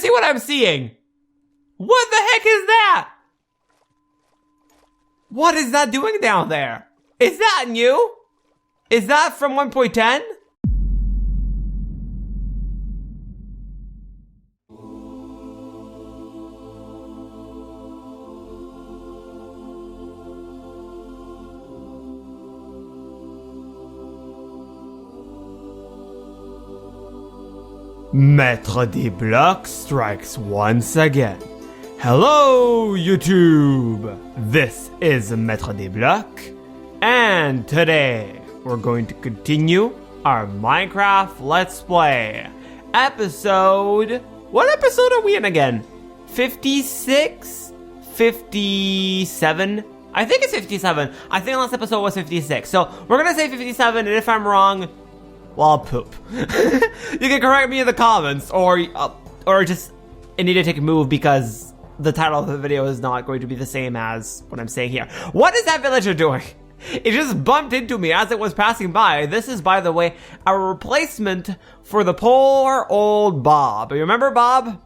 see what I'm seeing? What the heck is that? What is that doing down there? Is that new? Is that from 1.10? MaitreDesBlocs strikes once again. Hello YouTube! This is MaitreDesBlocs, and today we're going to continue our Minecraft Let's Play. What episode are we in again? 56? 57? I think it's 57. I think last episode was 56. So we're gonna say 57, and if I'm wrong, well, I'll poop. You can correct me in the comments, or just I need to take a move because the title of the video is not going to be the same as what I'm saying here. What is that villager doing? It just bumped into me as it was passing by. This is, by the way, a replacement for the poor old Bob. You remember Bob?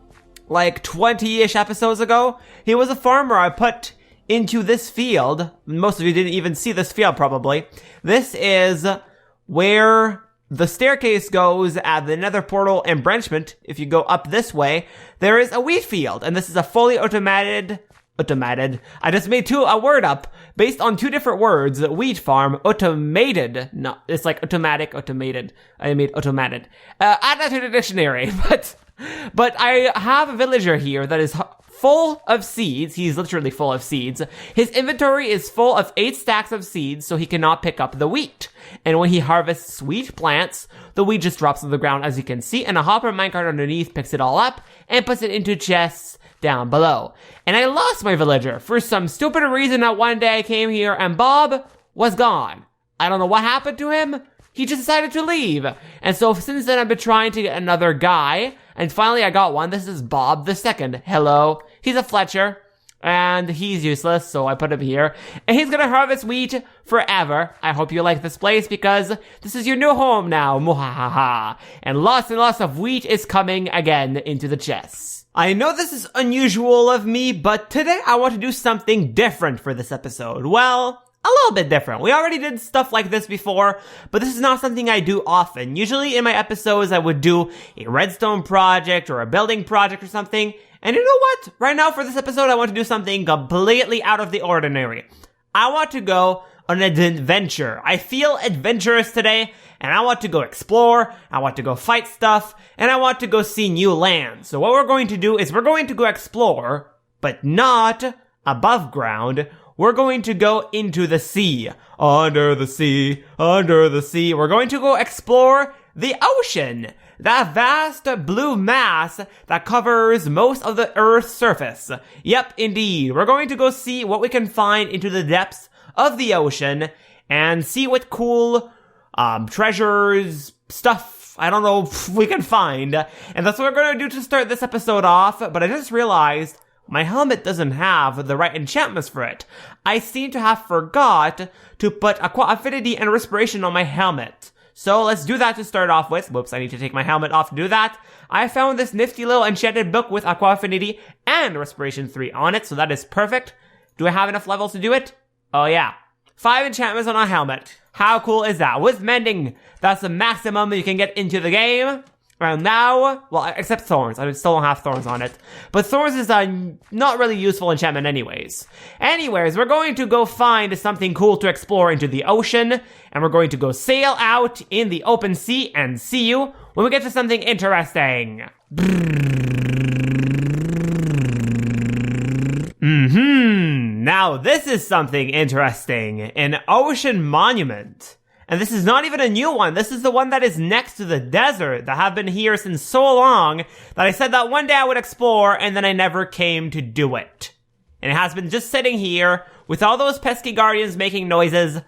Like 20-ish episodes ago? He was a farmer I put into this field. Most of you didn't even see this field, probably. This is where the staircase goes at the nether portal and branchment. If you go up this way, there is a wheat field, and this is a fully automated, I just made a word up based on two different words. Wheat farm, automated. No, it's like automatic, automated. I made automated. Add that to the dictionary, but I have a villager here that is full of seeds. He's literally full of seeds. His inventory is full of 8 stacks of seeds, so he cannot pick up the wheat. And when he harvests wheat plants, the wheat just drops on the ground, as you can see, and a hopper minecart underneath picks it all up and puts it into chests down below. And I lost my villager for some stupid reason that one day I came here and Bob was gone. I don't know what happened to him. He just decided to leave. And so since then I've been trying to get another guy, and finally I got one. This is Bob the Second. Hello. He's a Fletcher, and he's useless, so I put him here. And he's gonna harvest wheat forever. I hope you like this place, because this is your new home now. Muhahaha. And lots of wheat is coming again into the chests. I know this is unusual of me, but today I want to do something different for this episode. Well, a little bit different. We already did stuff like this before, but this is not something I do often. Usually in my episodes, I would do a redstone project or a building project or something. And you know what? Right now for this episode, I want to do something completely out of the ordinary. I want to go on an adventure. I feel adventurous today, and I want to go explore, I want to go fight stuff, and I want to go see new lands. So what we're going to do is we're going to go explore, but not above ground. We're going to go into the sea. Under the sea, under the sea. We're going to go explore the ocean. That vast blue mass that covers most of the Earth's surface. Yep, indeed. We're going to go see what we can find into the depths of the ocean and see what cool treasures, stuff, I don't know, we can find. And that's what we're going to do to start this episode off. But I just realized my helmet doesn't have the right enchantments for it. I seem to have forgot to put Aqua Affinity and Respiration on my helmet. So let's do that to start off with. Whoops, I need to take my helmet off to do that. I found this nifty little enchanted book with Aqua Affinity and Respiration 3 on it, so that is perfect. Do I have enough levels to do it? Oh yeah. 5 enchantments on a helmet. How cool is that? With mending, that's the maximum you can get into the game. And now, well, except thorns. I still don't have thorns on it. But thorns is a not really useful enchantment anyways. Anyways, we're going to go find something cool to explore into the ocean. And we're going to go sail out in the open sea and see you when we get to something interesting. Now this is something interesting. An ocean monument. And this is not even a new one. This is the one that is next to the desert that have been here since so long that I said that one day I would explore, and then I never came to do it. And it has been just sitting here with all those pesky guardians making noises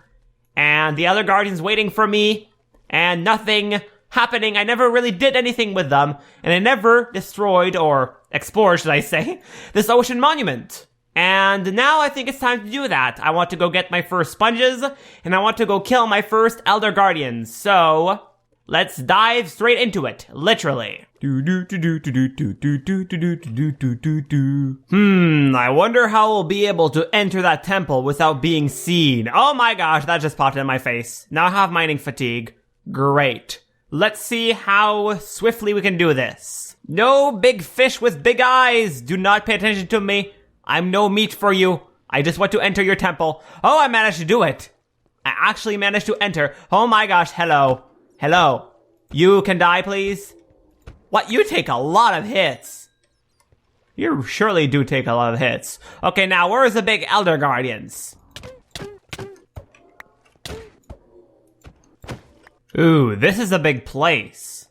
and the other guardians waiting for me and nothing happening. I never really did anything with them, and I never destroyed or explored, should I say, this ocean monument. And now I think it's time to do that. I want to go get my first sponges, and I want to go kill my first Elder Guardians. So, let's dive straight into it, literally. I wonder how we'll be able to enter that temple without being seen. Oh my gosh, that just popped in my face. Now I have mining fatigue. Great. Let's see how swiftly we can do this. No big fish with big eyes. Do not pay attention to me. I'm no meat for you. I just want to enter your temple. Oh, I managed to do it. I actually managed to enter. Oh my gosh, hello. Hello. You can die, please? What? You take a lot of hits. You surely do take a lot of hits. Okay, now where's the big Elder Guardians? Ooh, this is a big place.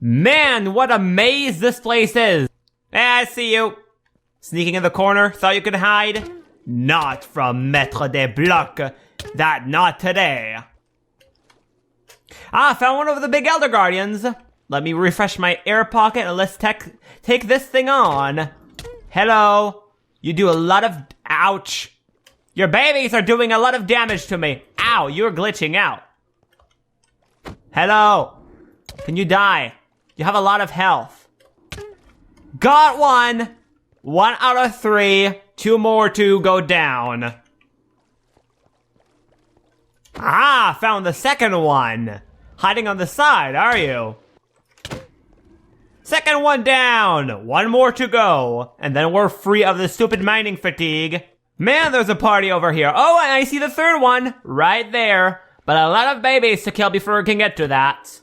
Man, what a maze this place is. I see you. Sneaking in the corner, thought you could hide? Not from MaitreDesBlocs. That not today. Ah, found one of the big Elder Guardians. Let me refresh my air pocket and let's take this thing on. Hello. You do a lot of... Ouch. Your babies are doing a lot of damage to me. Ow, you're glitching out. Hello. Can you die? You have a lot of health. Got one. 1 out of 3. 2 more to go down. Ah, found the second one. Hiding on the side, are you? Second one down. 1 more to go. And then we're free of the stupid mining fatigue. Man, there's a party over here. Oh, and I see the third one right there. But a lot of babies to kill before we can get to that.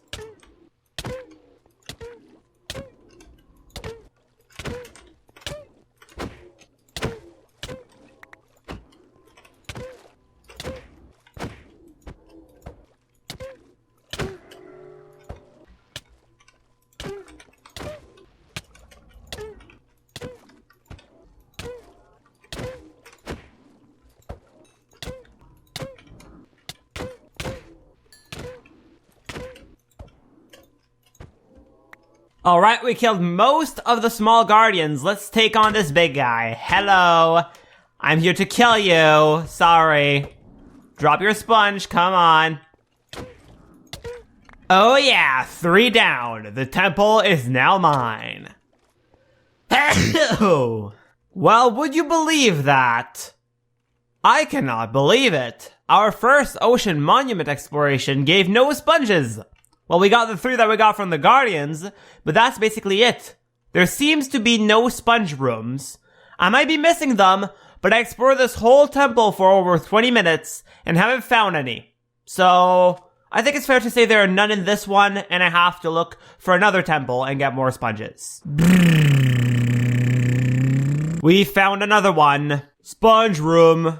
Alright, we killed most of the small guardians. Let's take on this big guy. Hello. I'm here to kill you. Sorry. Drop your sponge, come on. Oh yeah, 3 down. The temple is now mine. Well, would you believe that? I cannot believe it. Our first ocean monument exploration gave no sponges. Well, we got the 3 that we got from the Guardians, but that's basically it. There seems to be no sponge rooms. I might be missing them, but I explored this whole temple for over 20 minutes and haven't found any. So, I think it's fair to say there are none in this one, and I have to look for another temple and get more sponges. We found another one. Sponge room.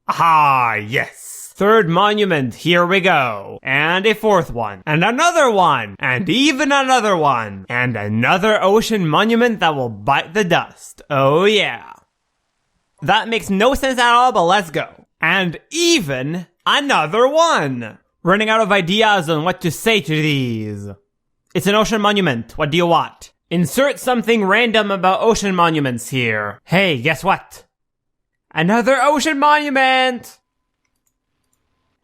Ah, yes. 3rd monument, here we go. And a 4th one. And another one. And even another one. And another ocean monument that will bite the dust. Oh yeah. That makes no sense at all, but let's go. And even another one. Running out of ideas on what to say to these. It's an ocean monument. What do you want? Insert something random about ocean monuments here. Hey, guess what? Another ocean monument!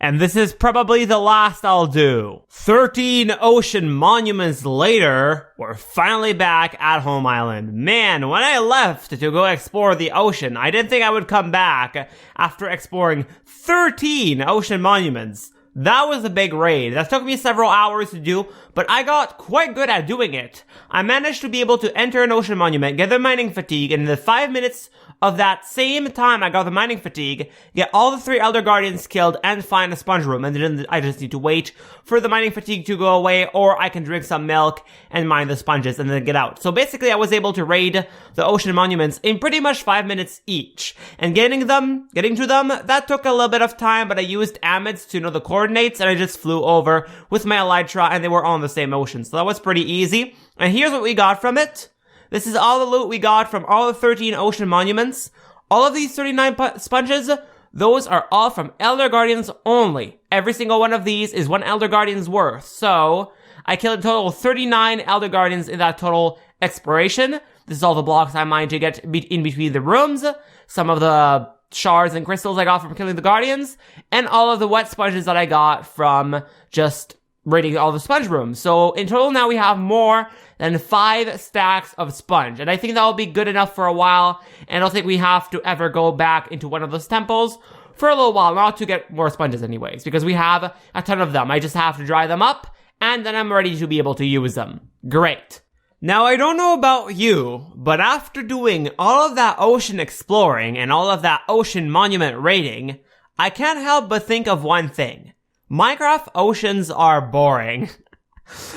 And this is probably the last I'll do. 13 ocean monuments later, we're finally back at Home Island. Man, when I left to go explore the ocean, I didn't think I would come back after exploring 13 ocean monuments. That was a big raid. That took me several hours to do, but I got quite good at doing it. I managed to be able to enter an ocean monument, get the mining fatigue, and in the 5 minutes of that same time I got the mining fatigue, get all the 3 Elder Guardians killed, and find a sponge room, and then I just need to wait for the mining fatigue to go away, or I can drink some milk and mine the sponges and then get out. So basically I was able to raid the ocean monuments in pretty much 5 minutes each. And getting to them, that took a little bit of time, but I used Amids to know the coordinates, and I just flew over with my Elytra, and they were all in the same ocean. So that was pretty easy. And here's what we got from it. This is all the loot we got from all the 13 ocean monuments. All of these 39 sponges, those are all from Elder Guardians only. Every single one of these is 1 Elder Guardian's worth. So, I killed a total of 39 Elder Guardians in that total exploration. This is all the blocks I mined to get in between the rooms. Some of the shards and crystals I got from killing the Guardians. And all of the wet sponges that I got from just raiding all the sponge rooms. So in total now we have more than 5 stacks of sponge. And I think that will be good enough for a while. And I don't think we have to ever go back into one of those temples for a little while, not to get more sponges anyways, because we have a ton of them. I just have to dry them up, and then I'm ready to be able to use them. Great. Now, I don't know about you, but after doing all of that ocean exploring and all of that ocean monument raiding, I can't help but think of one thing. Minecraft oceans are boring.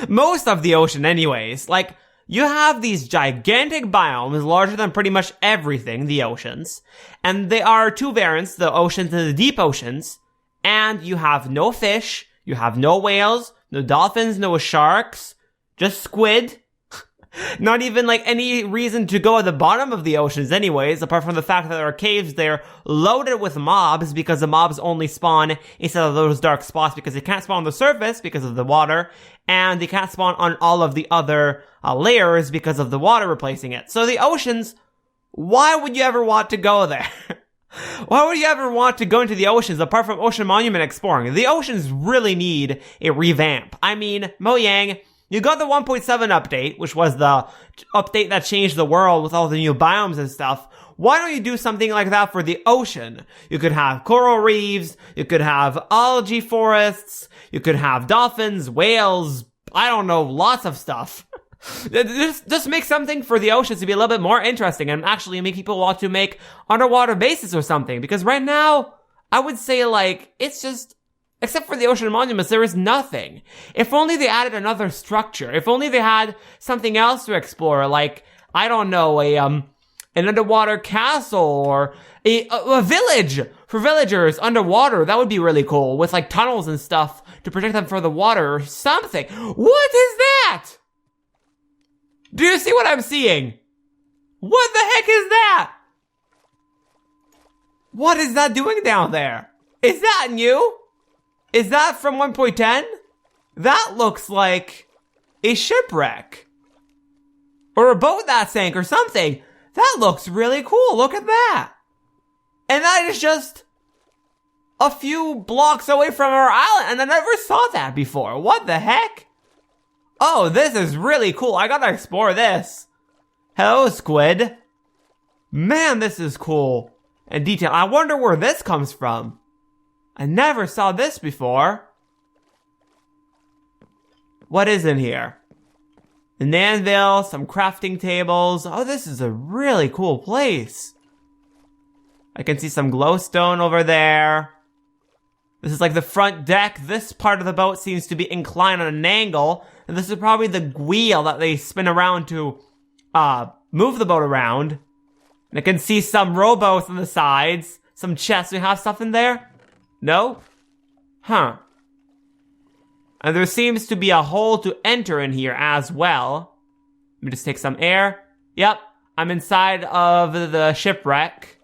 Most of the ocean anyways. Like, you have these gigantic biomes larger than pretty much everything, the oceans. And they are 2 variants, the oceans and the deep oceans. And you have no fish, you have no whales, no dolphins, no sharks, just squid. Not even like any reason to go at the bottom of the oceans anyways, apart from the fact that there are caves there loaded with mobs because the mobs only spawn instead of those dark spots because they can't spawn on the surface because of the water, and they can't spawn on all of the other layers because of the water replacing it. So the oceans, why would you ever want to go there? Why would you ever want to go into the oceans apart from Ocean Monument exploring? The oceans really need a revamp. I mean, Mojang, you got the 1.7 update, which was the update that changed the world with all the new biomes and stuff. Why don't you do something like that for the ocean? You could have coral reefs, you could have algae forests, you could have dolphins, whales, I don't know, lots of stuff. Just make something for the oceans to be a little bit more interesting and actually make people want to make underwater bases or something. Because right now, I would say like, it's just, except for the ocean monuments, there is nothing. If only they added another structure. If only they had something else to explore, like, I don't know, an underwater castle or a village for villagers underwater. That would be really cool, with like tunnels and stuff to protect them from the water or something. What is that? Do you see what I'm seeing? What the heck is that? What is that doing down there? Is that new? Is that from 1.10? That looks like a shipwreck. Or a boat that sank or something. That looks really cool. Look at that. And that is just a few blocks away from our island. And I never saw that before. What the heck? Oh, this is really cool. I gotta explore this. Hello, squid. Man, this is cool. And detail. I wonder where this comes from. I never saw this before. What is in here? An anvil, some crafting tables. Oh, this is a really cool place. I can see some glowstone over there. This is like the front deck. This part of the boat seems to be inclined on an angle. And this is probably the wheel that they spin around to move the boat around. And I can see some rowboats on the sides. Some chests. We have stuff in there? No? Huh. And there seems to be a hole to enter in here as well. Let me just take some air. Yep, I'm inside of the shipwreck.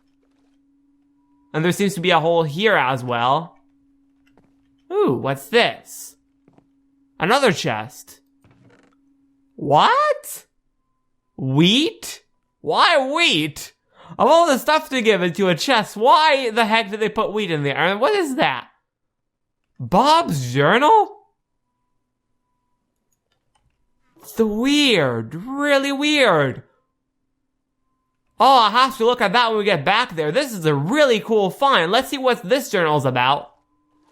And there seems to be a hole here as well. Ooh, what's this? Another chest. What? Wheat? Why wheat? Of all the stuff to give into a chest, why the heck did they put wheat in there? And what is that? Bob's journal? It's weird. Really weird. Oh, I'll have to look at that when we get back there. This is a really cool find. Let's see what this journal's about.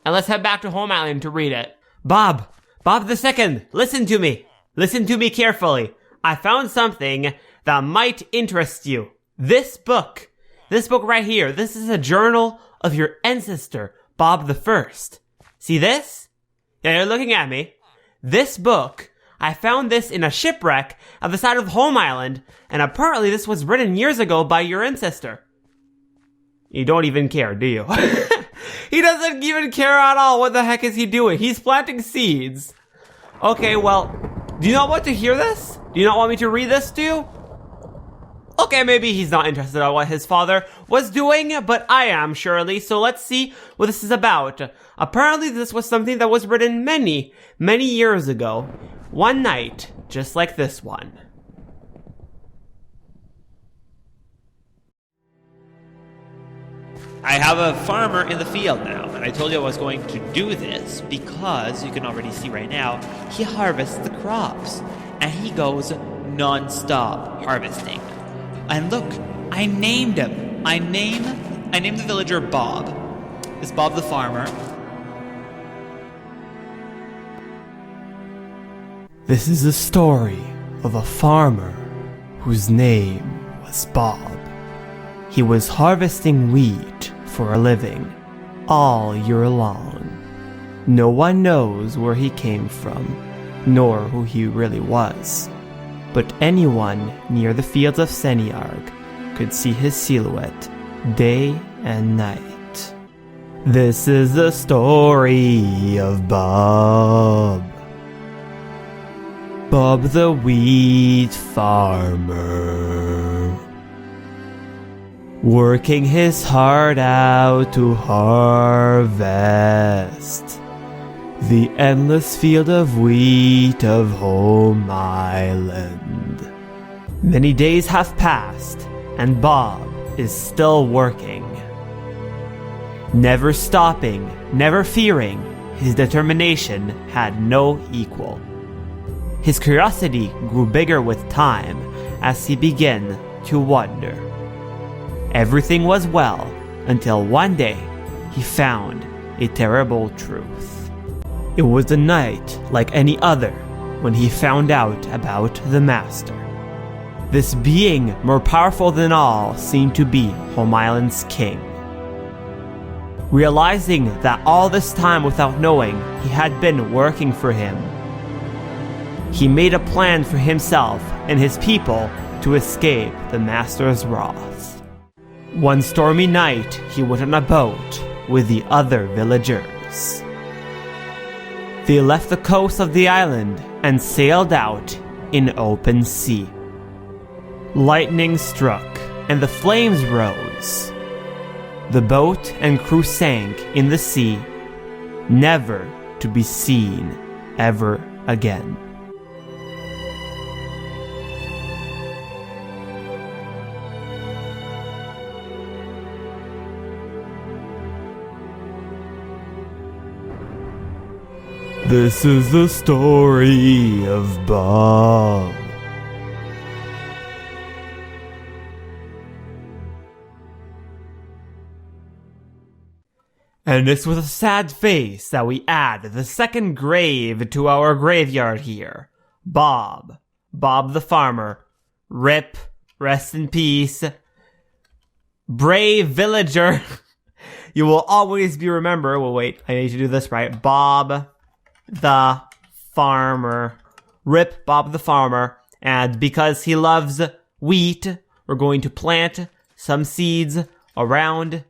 And let's head back to Home Island to read it. Bob the second, listen to me. Listen to me carefully. I found something that might interest you. This book right here, this is a journal of your ancestor, Bob the First. See this? Yeah, you're looking at me. This book, I found this in a shipwreck at the side of Home Island, and apparently this was written years ago by your ancestor. You don't even care, do you? He doesn't even care at all. What the heck is he doing? He's planting seeds. Okay, well, do you not want to hear this? Do you not want me to read this to you? Okay, maybe he's not interested in what his father was doing, but I am, surely. So let's see what this is about. Apparently, this was something that was written many, many years ago. One night, just like this one. I have a farmer in the field now, and I told you I was going to do this because you can already see right now, he harvests the crops, and he goes non-stop harvesting. And look, I named him. I named the villager Bob. It's Bob the farmer. This is the story of a farmer whose name was Bob. He was harvesting wheat for a living all year long. No one knows where he came from, nor who he really was. But anyone near the fields of T.A.N.G could see his silhouette day and night. This is the story of Bob. Bob the wheat farmer, working his heart out to harvest the endless field of wheat of Home Island. Many days have passed, and Bob is still working. Never stopping, never fearing, his determination had no equal. His curiosity grew bigger with time as he began to wonder. Everything was well until one day he found a terrible truth. It was a night like any other when he found out about the Master. This being more powerful than all seemed to be Home Island's king. Realizing that all this time without knowing he had been working for him, he made a plan for himself and his people to escape the Master's wrath. One stormy night, he went on a boat with the other villagers. They left the coast of the island and sailed out in open sea. Lightning struck and the flames rose. The boat and crew sank in the sea, never to be seen ever again. This is the story of Bob. And it's with a sad face that we add the second grave to our graveyard here. Bob. Bob the farmer. Rip. Rest in peace. Brave villager. You will always be remembered. Well, wait. I need to do this right. Bob the farmer. Rip Bob the farmer. And because he loves wheat, we're going to plant some seeds around.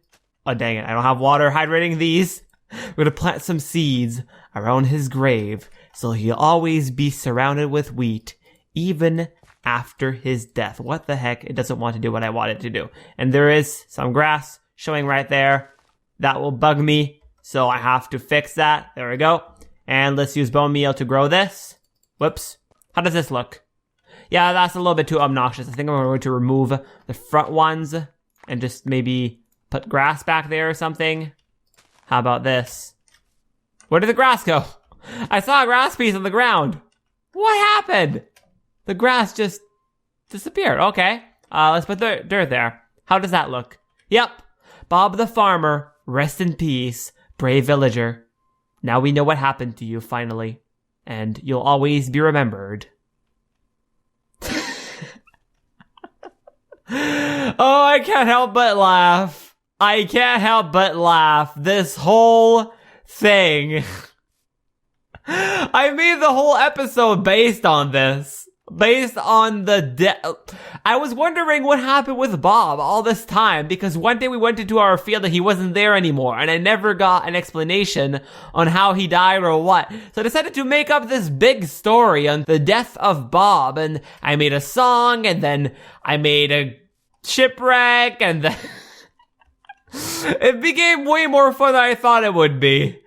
Oh, dang it. I don't have water hydrating these. We're going to plant some seeds around his grave so he'll always be surrounded with wheat, even after his death. What the heck? It doesn't want to do what I want it to do. And there is some grass showing right there. That will bug me, so I have to fix that. There we go. And let's use bone meal to grow this. Whoops. How does this look? Yeah, that's a little bit too obnoxious. I think I'm going to remove the front ones and just maybe put grass back there or something. How about this? Where did the grass go? I saw a grass piece on the ground. What happened? The grass just disappeared. Okay. Let's put the dirt there. How does that look? Yep. Bob the farmer, rest in peace, brave villager. Now we know what happened to you, finally. And you'll always be remembered. Oh, I can't help but laugh. I can't help but laugh. This whole thing. I made the whole episode based on this. Based on the death. I was wondering what happened with Bob all this time, because one day we went into our field and he wasn't there anymore, and I never got an explanation on how he died or what. So I decided to make up this big story on the death of Bob, and I made a song, and then I made a shipwreck, and then it became way more fun than I thought it would be.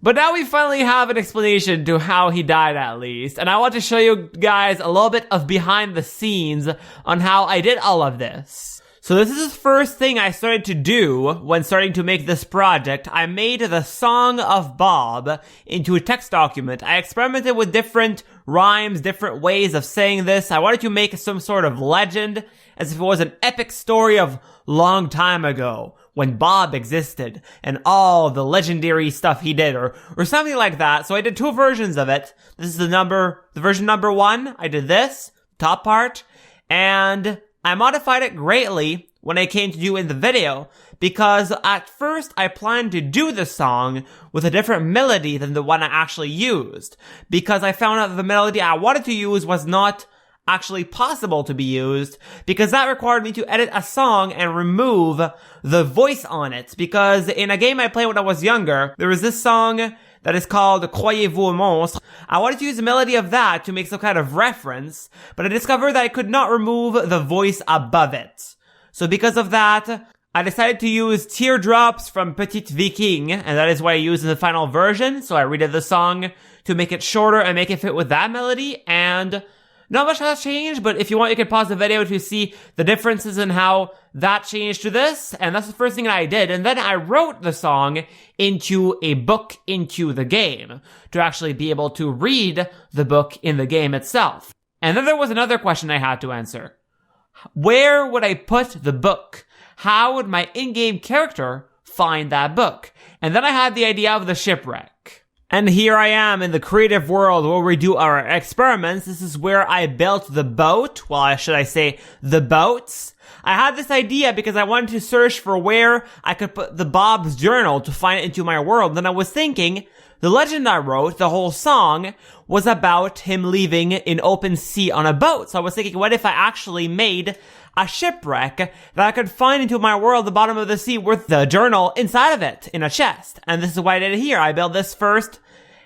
But now we finally have an explanation to how he died, at least. And I want to show you guys a little bit of behind the scenes on how I did all of this. So this is the first thing I started to do when starting to make this project. I made the Song of Bob into a text document. I experimented with different rhymes, different ways of saying this. I wanted to make some sort of legend, as if it was an epic story of long time ago, when Bob existed, and all the legendary stuff he did, or something like that. So I did 2 versions of it. This is the version number 1. I did this, top part, and I modified it greatly when I came to do in the video, because at first I planned to do the song with a different melody than the one I actually used, because I found out that the melody I wanted to use was not actually possible to be used, because that required me to edit a song and remove the voice on it, because in a game I played when I was younger, there was this song that is called Croyez-vous monstre. I wanted to use the melody of that to make some kind of reference, but I discovered that I could not remove the voice above it. So because of that, I decided to use Teardrops from Petite Viking, and that is what I used in the final version. So I redid the song to make it shorter and make it fit with that melody, and not much has changed, but if you want, you can pause the video to see the differences in how that changed to this, and that's the first thing I did. And then I wrote the song into a book into the game, to actually be able to read the book in the game itself. And then there was another question I had to answer. Where would I put the book? How would my in-game character find that book? And then I had the idea of the shipwreck. And here I am in the creative world where we do our experiments. This is where I built the boat. Well, should I say the boats? I had this idea because I wanted to search for where I could put the Bob's journal to find it into my world. And I was thinking, the legend I wrote, the whole song, was about him leaving in open sea on a boat. So I was thinking, what if I actually made a shipwreck that I could find into my world, the bottom of the sea, with the journal inside of it, in a chest. And this is what I did here. I built this first,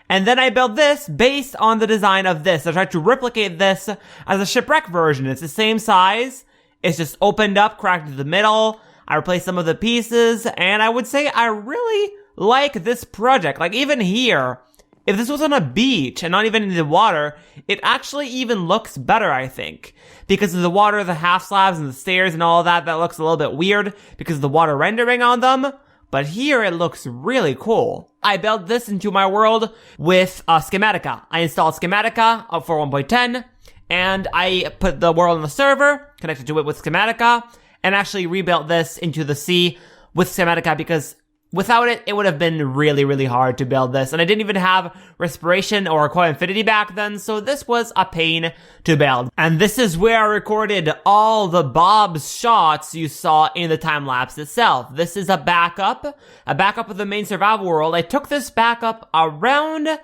and then I built this based on the design of this. I tried to replicate this as a shipwreck version. It's the same size. It's just opened up, cracked into the middle. I replaced some of the pieces, and I would say I really like this project. Like, even here, if this was on a beach and not even in the water, it actually even looks better, I think. Because of the water, the half slabs and the stairs and all that looks a little bit weird because of the water rendering on them. But here it looks really cool. I built this into my world with Schematica. I installed Schematica up for 1.10, and I put the world on the server, connected to it with Schematica, and actually rebuilt this into the sea with Schematica, because without it, it would have been really, really hard to build this. And I didn't even have respiration or Core Infinity back then, so this was a pain to build. And this is where I recorded all the Bob's shots you saw in the time-lapse itself. This is a backup of the main survival world. I took this backup around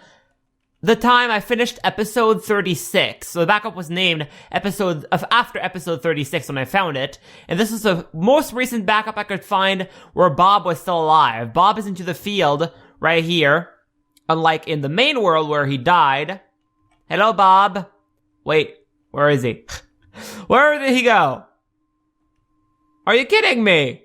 the time I finished episode 36. So the backup was named after episode 36 when I found it. And this is the most recent backup I could find where Bob was still alive. Bob is into the field right here, unlike in the main world where he died. Hello, Bob. Wait, where is he? Where did he go? Are you kidding me?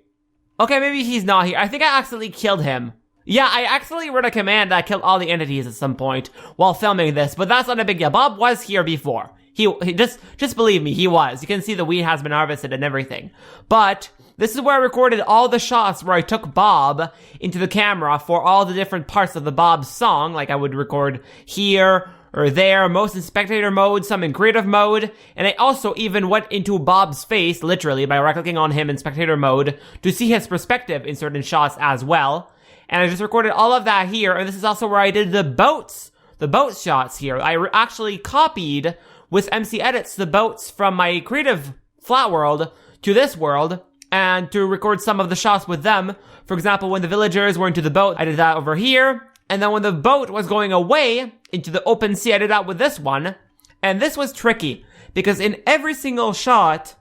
Okay, maybe he's not here. I think I accidentally killed him. Yeah, I accidentally wrote a command that killed all the entities at some point while filming this, but that's not a big deal. Bob was here before. He just believe me, he was. You can see the wheat has been harvested and everything. But this is where I recorded all the shots where I took Bob into the camera for all the different parts of the Bob song. Like I would record here or there, most in spectator mode, some in creative mode. And I also even went into Bob's face, literally, by right-clicking on him in spectator mode to see his perspective in certain shots as well. And I just recorded all of that here, and this is also where I did the boat shots here. I actually copied, with MC Edits, the boats from my creative flat world to this world, and to record some of the shots with them. For example, when the villagers were into the boat, I did that over here. And then when the boat was going away into the open sea, I did that with this one. And this was tricky, because in every single shot,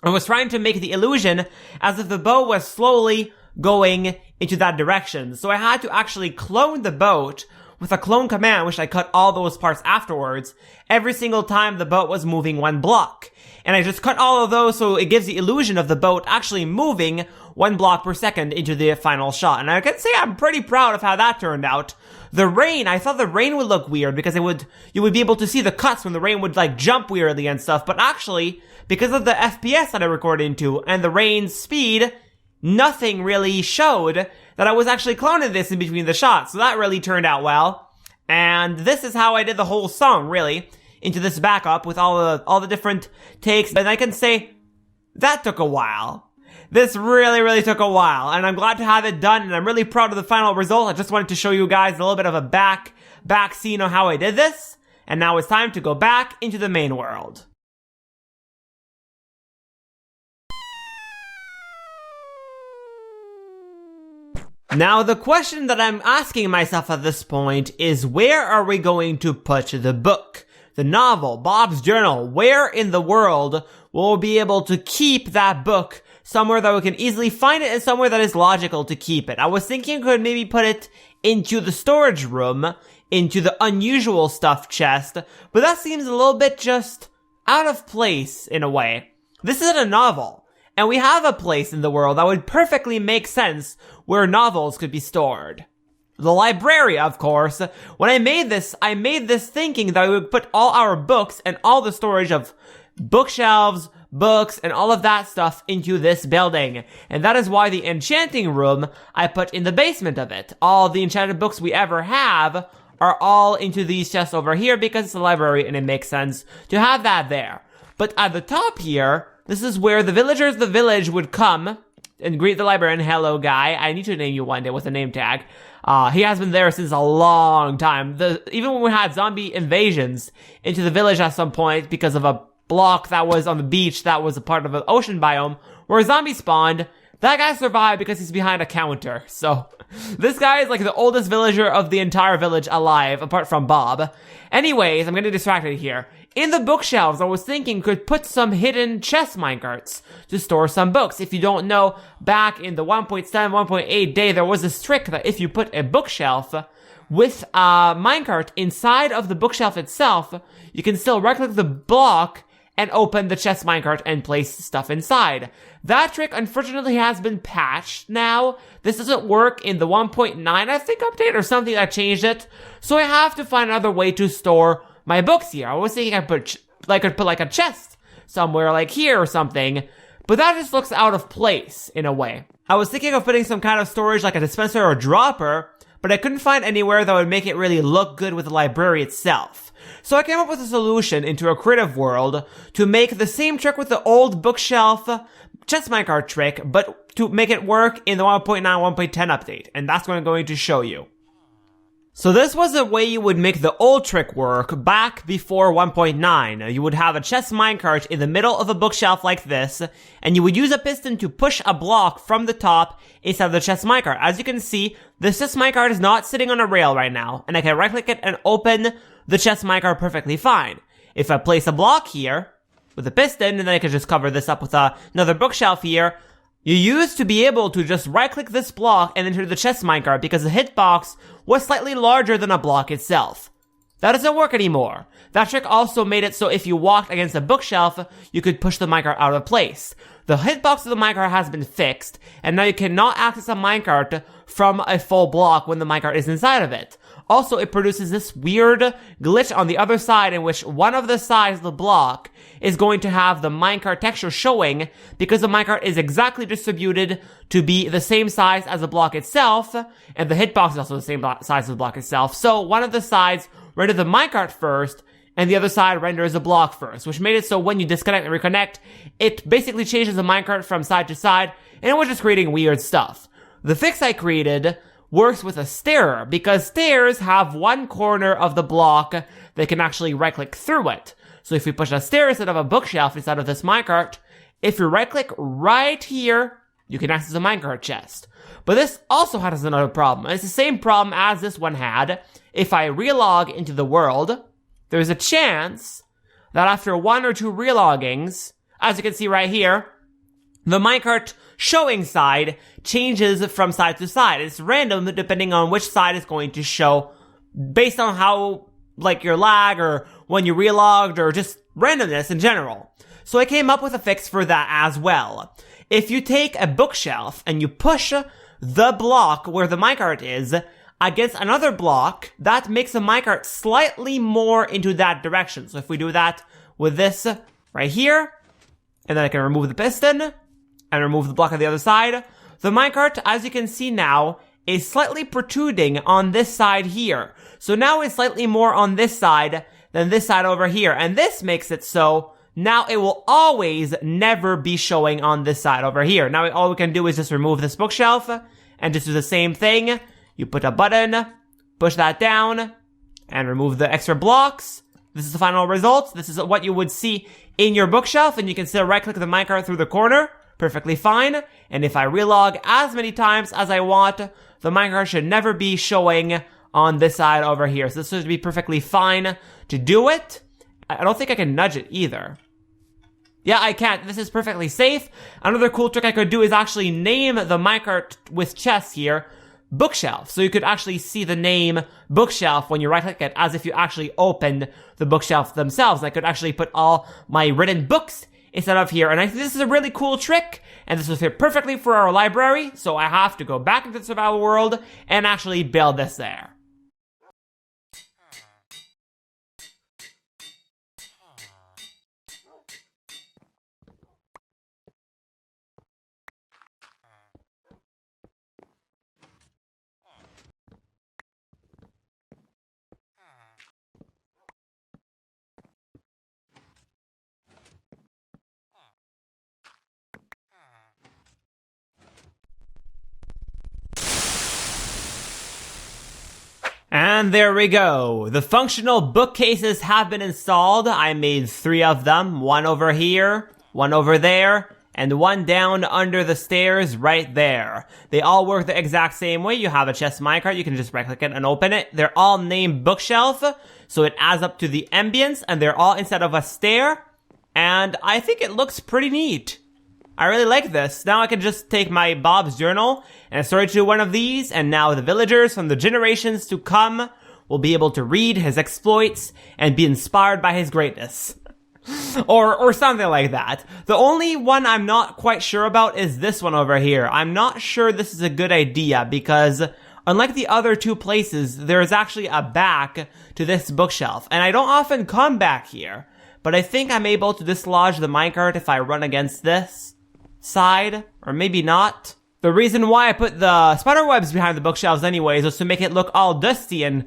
I was trying to make the illusion as if the boat was slowly going into that direction. So I had to actually clone the boat with a clone command, which I cut all those parts afterwards, every single time the boat was moving one block. And I just cut all of those so it gives the illusion of the boat actually moving 1 block per second into the final shot. And I can say I'm pretty proud of how that turned out. The rain, I thought the rain would look weird because you would be able to see the cuts when the rain would like jump weirdly and stuff. But actually, because of the FPS that I recorded into and the rain's speed, nothing really showed that I was actually cloning this in between the shots. So that really turned out well. And this is how I did the whole song, really, into this backup with all the different takes. And I can say that took a while. This really, really took a while, and I'm glad to have it done, and I'm really proud of the final result. I just wanted to show you guys a little bit of a back scene on how I did this, and now it's time to go back into the main world. Now, the question that I'm asking myself at this point is, where are we going to put the book? The novel, Bob's Journal, where in the world will we be able to keep that book? Somewhere that we can easily find it and somewhere that is logical to keep it. I was thinking I could maybe put it into the storage room, into the unusual stuff chest, but that seems a little bit just out of place in a way. This isn't a novel, and we have a place in the world that would perfectly make sense where novels could be stored. The library, of course. When I made this thinking that we would put all our books and all the storage of bookshelves, books, and all of that stuff into this building. And that is why the enchanting room I put in the basement of it. All the enchanted books we ever have are all into these chests over here because it's a library and it makes sense to have that there. But at the top here, this is where the villagers of the village would come and greet the librarian. Hello, guy. I need to name you one day with a name tag. He has been there since a long time. Even when we had zombie invasions into the village at some point because of a block that was on the beach that was a part of an ocean biome where a zombie spawned, that guy survived because he's behind a counter. So this guy is like the oldest villager of the entire village alive, apart from Bob. Anyways, I'm getting distracted here. In the bookshelves, I was thinking could put some hidden chest minecarts to store some books. If you don't know, back in the 1.7, 1.8 day, there was this trick that if you put a bookshelf with a minecart inside of the bookshelf itself, you can still right-click the block and open the chest minecart and place stuff inside. That trick, unfortunately, has been patched now. This doesn't work in the 1.9, I think, update or something that changed it. So I have to find another way to store my books here. I was thinking I could put like a chest somewhere like here or something, but that just looks out of place in a way. I was thinking of putting some kind of storage like a dispenser or a dropper, but I couldn't find anywhere that would make it really look good with the library itself. So I came up with a solution into a creative world to make the same trick with the old bookshelf chest minecart trick, but to make it work in the 1.9, 1.10 update. And that's what I'm going to show you. So this was the way you would make the old trick work back before 1.9. You would have a chest minecart in the middle of a bookshelf like this, and you would use a piston to push a block from the top inside the chest minecart. As you can see, this chest minecart is not sitting on a rail right now, and I can right click it and open the chest minecart perfectly fine. If I place a block here with a piston, and then I can just cover this up with another bookshelf here, you used to be able to just right-click this block and enter the chest minecart because the hitbox was slightly larger than a block itself. That doesn't work anymore. That trick also made it so if you walked against a bookshelf, you could push the minecart out of place. The hitbox of the minecart has been fixed, and now you cannot access a minecart from a full block when the minecart is inside of it. Also, it produces this weird glitch on the other side in which one of the sides of the block is going to have the minecart texture showing because the minecart is exactly distributed to be the same size as the block itself, and the hitbox is also the same size as the block itself. So one of the sides renders the minecart first, and the other side renders the block first, which made it so when you disconnect and reconnect, it basically changes the minecart from side to side, and it was just creating weird stuff. The fix I created works with a stair, because stairs have one corner of the block that can actually right-click through it. So if we push a stair instead of a bookshelf inside of this minecart, if you right-click right here, you can access the minecart chest. But this also has another problem. It's the same problem as this one had. If I relog into the world, there's a chance that after 1 or 2 reloggings, as you can see right here, the minecart showing side changes from side to side. It's random depending on which side is going to show based on how, like, your lag or when you relogged or just randomness in general. So I came up with a fix for that as well. if you take a bookshelf and you push the block where the minecart is against another block, that makes the minecart slightly more into that direction. So if we do that with this right here, and then I can remove the piston and remove the block on the other side, the minecart, as you can see now, is slightly protruding on this side here. So now it's slightly more on this side than this side over here. And this makes it so now it will always never be showing on this side over here. Now all we can do is just remove this bookshelf and just do the same thing. You put a button, push that down, and remove the extra blocks. This is the final result. This is what you would see in your bookshelf, and you can still right-click the minecart through the corner. Perfectly fine. And if I relog as many times as I want, the minecart should never be showing on this side over here. So this should be perfectly fine to do it. I don't think I can nudge it either. Yeah, I can't. This is perfectly safe. Another cool trick I could do is actually name the minecart with chest here bookshelf. So you could actually see the name bookshelf when you right click it as if you actually opened the bookshelf themselves. I could actually put all my written books instead of here. And I think this is a really cool trick, and this will fit perfectly for our library. So I have to go back into the survival world and actually build this there. And there we go. The functional bookcases have been installed. I made 3 of them. 1 over here, 1 over there, and 1 down under the stairs right there. They all work the exact same way. You have a chest minecart. You can just right click it and open it. They're all named bookshelf, so it adds up to the ambience, and they're all inside of a stair. And I think it looks pretty neat. I really like this. Now I can just take my Bob's journal and store it to one of these, and now the villagers from the generations to come will be able to read his exploits and be inspired by his greatness. or something like that. The only one I'm not quite sure about is this one over here. I'm not sure this is a good idea because unlike the other 2 places, there is actually a back to this bookshelf, and I don't often come back here, but I think I'm able to dislodge the minecart if I run against this side, or maybe not. The reason why I put the spider webs behind the bookshelves anyways was to make it look all dusty and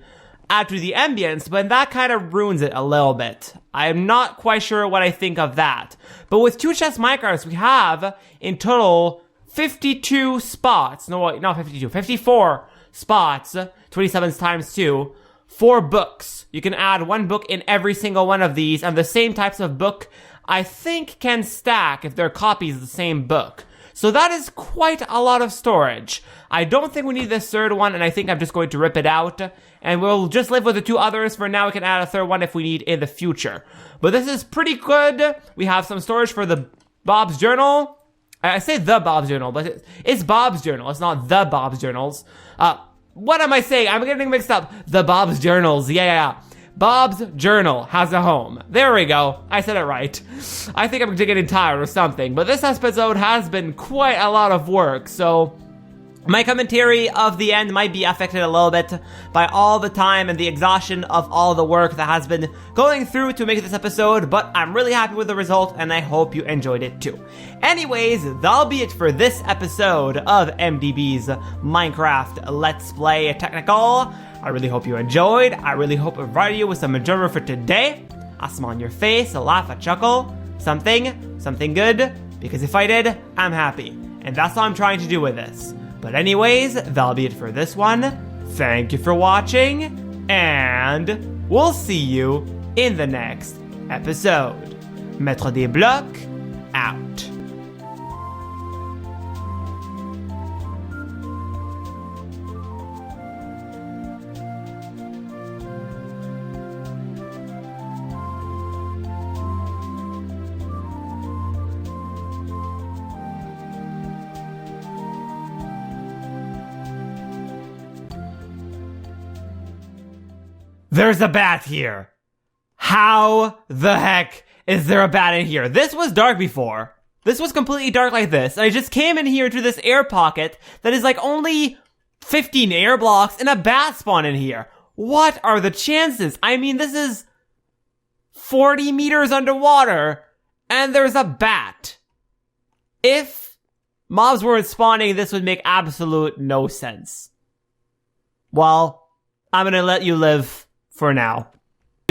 add to the ambience, but that kind of ruins it a little bit. I'm not quite sure what I think of that. But with 2 chest minecarts, we have in total 52 spots. No, wait, not 52, 54 spots, 27 times 2, 4 books. You can add 1 book in every single one of these, and the same types of book I think can stack if they're copies of the same book. So that is quite a lot of storage. I don't think we need this 3rd one, and I think I'm just going to rip it out, and we'll just live with the 2 others for now. We can add a 3rd one if we need in the future. But this is pretty good. We have some storage for the Bob's journal. I say the Bob's journal, but it's Bob's journal. It's not the Bob's journals. What am I saying? I'm getting mixed up. The Bob's journals. Yeah. Bob's journal has a home. There we go. I said it right. I think I'm getting tired or something, but this episode has been quite a lot of work, so my commentary of the end might be affected a little bit by all the time and the exhaustion of all the work that has been going through to make this episode, but I'm really happy with the result, and I hope you enjoyed it too. Anyways, that'll be it for this episode of MDB's Minecraft Let's Play Technical. I really hope you enjoyed. I really hope it provided you with some enjoyment for today. A smile on your face, a laugh, a chuckle, something good, because if I did, I'm happy. And that's all I'm trying to do with this. But anyways, that'll be it for this one. Thank you for watching, and we'll see you in the next episode. MaitreDesBlocs, out. There's a bat here. How the heck is there a bat in here? This was dark before. this was completely dark like this, and I just came in here to this air pocket that is like only 15 air blocks and a bat spawn in here. What are the chances? I mean, this is 40 meters underwater, and there's a bat. If mobs weren't spawning, this would make absolute no sense. Well, I'm gonna let you live for now.